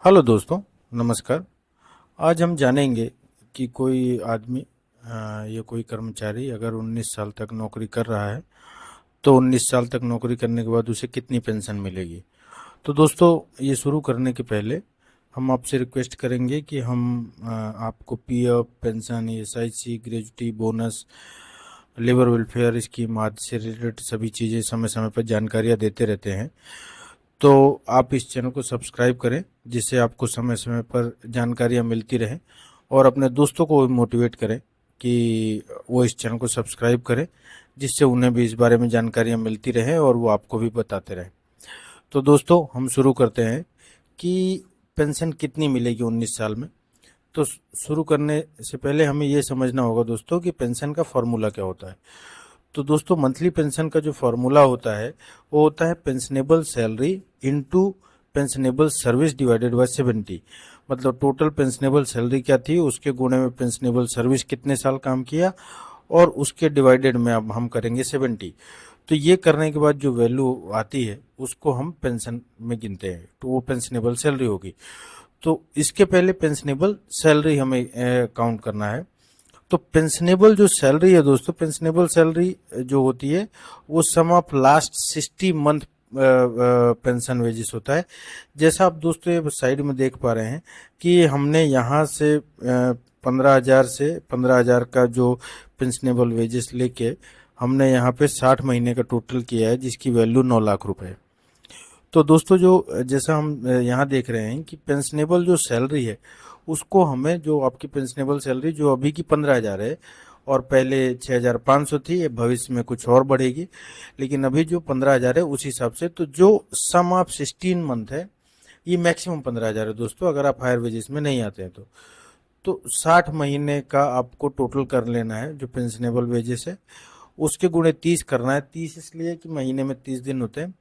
Hello दोस्तों, नमस्कार। आज हम जानेंगे कि कोई आदमी या कोई कर्मचारी अगर 19 साल तक नौकरी कर रहा है तो 19 साल तक नौकरी करने के बाद उसे कितनी पेंशन मिलेगी। तो दोस्तों, ये शुरू करने के पहले हम आपसे रिक्वेस्ट करेंगे कि हम आपको PF, pension, SIC, gratuity, bonus, labour welfare scheme आदि से रिलेटेड सभी चीज़ें समय समय पर जानकारियाँ देते रहते हैं। तो आप इस चैनल को सब्सक्राइब करें जिससे आपको समय समय पर जानकारियाँ मिलती रहें, और अपने दोस्तों को भी मोटिवेट करें कि वो इस चैनल को सब्सक्राइब करें, जिससे उन्हें भी इस बारे में जानकारियाँ मिलती रहें और वो आपको भी बताते रहें। तो दोस्तों, हम शुरू करते हैं कि पेंशन कितनी मिलेगी 19 साल में। तो शुरू करने से पहले हमें ये समझना होगा दोस्तों कि पेंशन का फॉर्मूला क्या होता है। तो दोस्तों, मंथली पेंशन का जो फॉर्मूला होता है वो होता है pensionable salary into pensionable service divided by 70। मतलब टोटल पेंशनेबल सैलरी क्या थी उसके गुणे में पेंशनेबल सर्विस कितने साल काम किया, और उसके डिवाइडेड में अब हम करेंगे 70। तो ये करने के बाद जो वैल्यू आती है उसको हम पेंशन में गिनते हैं, तो वो पेंशनेबल सैलरी होगी। तो इसके पहले पेंशनेबल सैलरी हमें काउंट करना है। तो पेंशनेबल जो सैलरी है दोस्तों, पेंशनेबल सैलरी जो होती है वो sum of last 60 month pension wages होता है। जैसा आप दोस्तों ये साइड में देख पा रहे हैं कि हमने यहाँ से 15,000 से 15,000 का जो पेंशनेबल वेजेस लेके हमने यहाँ पे 60 महीने का टोटल किया है, जिसकी वैल्यू 9 लाख रुपए है। तो दोस्तों, जो जैसा हम यहाँ देख रहे हैं कि पेंशनेबल जो सैलरी है उसको हमें, जो आपकी पेंशनेबल सैलरी जो अभी की 15,000 है और पहले 6,500 थी, ये भविष्य में कुछ और बढ़ेगी, लेकिन अभी जो 15,000 है उस हिसाब से, तो जो सम ऑफ 16 मंथ है ये मैक्सिमम 15,000 है दोस्तों, अगर आप हायर वेजेस में नहीं आते हैं तो 60 महीने का आपको टोटल कर लेना है जो पेंशनेबल वेजेस है, उसके गुणे 30 करना है। 30 इसलिए कि महीने में 30 दिन होते हैं।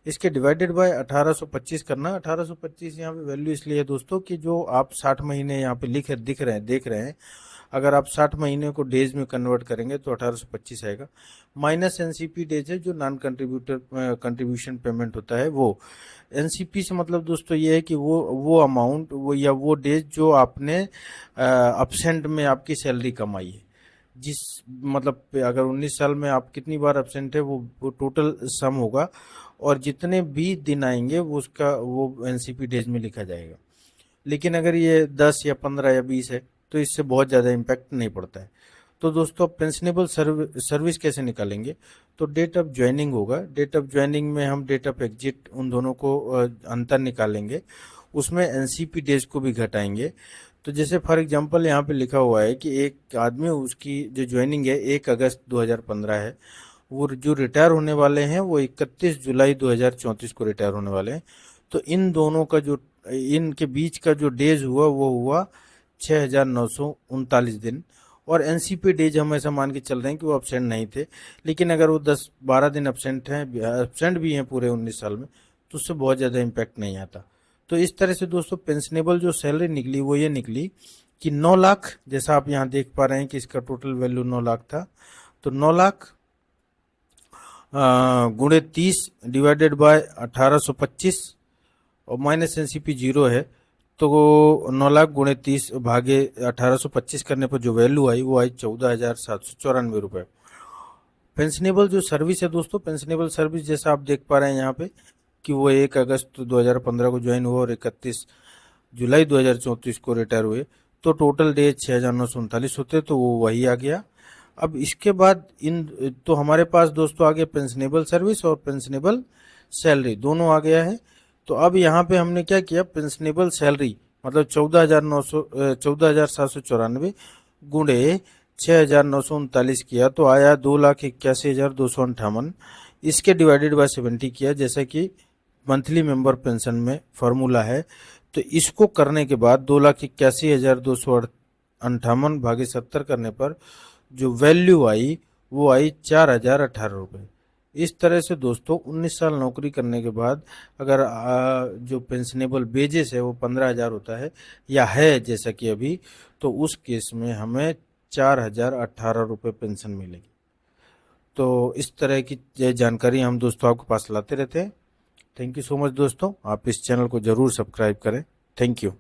इसके डिवाइडेड बाय 1825 करना। 1825 यहाँ पे वैल्यू इसलिए है दोस्तों कि जो आप 60 महीने यहाँ पे दिख रहे हैं, देख रहे हैं, अगर आप 60 महीने को डेज में कन्वर्ट करेंगे तो 1825 आएगा। माइनस एनसीपी डेज है, जो नॉन कंट्रीब्यूशन पेमेंट होता है वो। एनसीपी से मतलब दोस्तों ये है कि वो अमाउंट, वो या वो डेज जो आपने अपसेंट में आपकी सैलरी कमाई है, जिस मतलब अगर 19 साल में आप कितनी बार एब्सेंट है वो टोटल सम होगा, और जितने भी दिन आएंगे वो उसका वो एनसीपी डेज में लिखा जाएगा। लेकिन अगर ये 10 या 15 या 20 है तो इससे बहुत ज़्यादा इम्पैक्ट नहीं पड़ता है। तो दोस्तों, पेंशनेबल सर्विस कैसे निकालेंगे। तो डेट ऑफ ज्वाइनिंग होगा। डेट ऑफ ज्वाइनिंग में हम डेट ऑफ एग्जिट, उन दोनों को अंतर निकालेंगे, उसमें एनसीपी डेज को भी घटाएंगे। तो जैसे फॉर एग्जांपल यहाँ पे लिखा हुआ है कि एक आदमी, उसकी जो ज्वाइनिंग है 1 अगस्त 2015 है, वो जो रिटायर होने वाले हैं वो 31 जुलाई 2034 को रिटायर होने वाले हैं। तो इन दोनों का जो, इनके बीच का जो डेज हुआ वो हुआ 6,939 दिन। और एनसीपी डेज हम ऐसा मान के चल रहे हैं कि वो एबसेंट नहीं थे, लेकिन अगर वो 10-12 दिन एबसेंट हैं, एबसेंट भी हैं पूरे 19 साल में, तो उससे बहुत ज़्यादा इम्पैक्ट नहीं आता। तो इस तरह से दोस्तों, पेंशनेबल जो सैलरी निकली वो ये निकली कि 9 लाख, जैसा आप यहाँ देख पा रहे हैं कि इसका टोटल वैल्यू 9 लाख था। तो 9 लाख गुणे 30 डिवाइडेड बाय 1825, और माइनस एनसीपी जीरो है, तो 9 लाख गुणे 30 भागे 1825 करने पर जो वैल्यू आई वो आई 14,794 रुपये। पेंशनेबल जो सर्विस है दोस्तों, पेंशनेबल सर्विस जैसा आप देख पा रहे हैं यहाँ पे कि वो 1 अगस्त 2015 को ज्वाइन हुआ और 31 जुलाई 2034 को रिटायर हुए। तो टोटल डेज 6,939 होते, तो वो वही आ गया। अब इसके बाद इन, तो हमारे पास दोस्तों आ गया पेंशनेबल सर्विस और पेंशनेबल सैलरी, दोनों आ गया है। तो अब यहाँ पे हमने क्या किया, पेंशनेबल सैलरी मतलब 14,794 गुणे 6,939 किया, तो आया 2,81,258। इसके डिवाइडेड बाय 70 किया, जैसा कि मंथली मेंबर पेंशन में फॉर्मूला है। तो इसको करने के बाद 2,81,258 भागे 70 करने पर जो वैल्यू आई वो आई 4,018 रुपये। इस तरह से दोस्तों, 19 साल नौकरी करने के बाद अगर जो पेंशनेबल बेजेस है वो 15,000 होता है या है जैसा कि अभी, तो उस केस में हमें 4,018 रुपये पेंशन मिलेगी। तो इस तरह की जानकारी हम दोस्तों आपके पास लाते रहते हैं। थैंक यू सो मच दोस्तों, आप इस चैनल को ज़रूर सब्सक्राइब करें। Thank you.